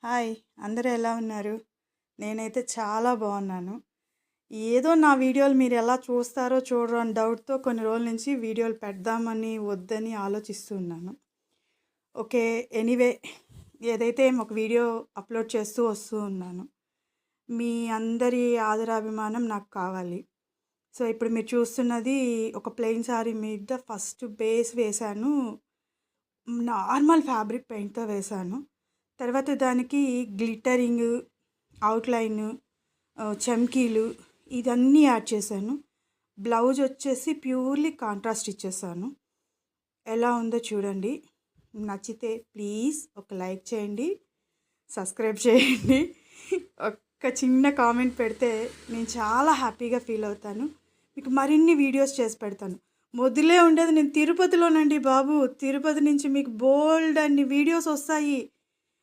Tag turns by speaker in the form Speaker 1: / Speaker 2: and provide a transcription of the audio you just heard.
Speaker 1: Hi! అందరూ ఎలా ఉన్నారు? నేనైతే చాలా బాగున్నాను. ఏదో నా వీడియోలు మీరు ఎలా చూస్తారో చూడరో అని డౌట్‌తో కొన్ని రోజుల నుంచి వీడియోలు పెడదామని, వద్దని ఆలోచిస్తూ ఉన్నాను. ఓకే. ఎనీవే ఏదైతే ఒక వీడియో అప్‌లోడ్ చేస్తూ వస్తూ ఉన్నాను. మీ అందరి ఆదరాభిమానం నాకు కావాలి. సో, ఇప్పుడు మీరు చూస్తున్నది ఒక ప్లెయిన్ సారీ మీద ఫస్ట్ బేస్ వేశాను. నార్మల్ ఫ్యాబ్రిక్ పెయింట్‌తో వేశాను. తర్వాత దానికి గ్లిట్టరింగ్, అవుట్‌లైన్, చమ్కీలు ఇదన్నీ యాడ్ చేశాను. బ్లౌజ్ వచ్చేసి ప్యూర్‌లీ కాంట్రాస్ట్ ఇచ్చేసాను. ఎలా ఉందో చూడండి. నచ్చితే ప్లీజ్ ఒక లైక్ చేయండి. సబ్స్క్రైబ్ చేయండి. ఒక్క చిన్న కామెంట్ పెడితే నేను చాలా హ్యాపీగా ఫీల్ అవుతాను. మీకు మరిన్ని వీడియోస్ చేసి పెడతాను. మొదలే ఉండేది నేను తిరుపతిలోనండి బాబు. తిరుపతి నుంచి మీకు బోలెడన్ని వీడియోస్ వస్తాయి.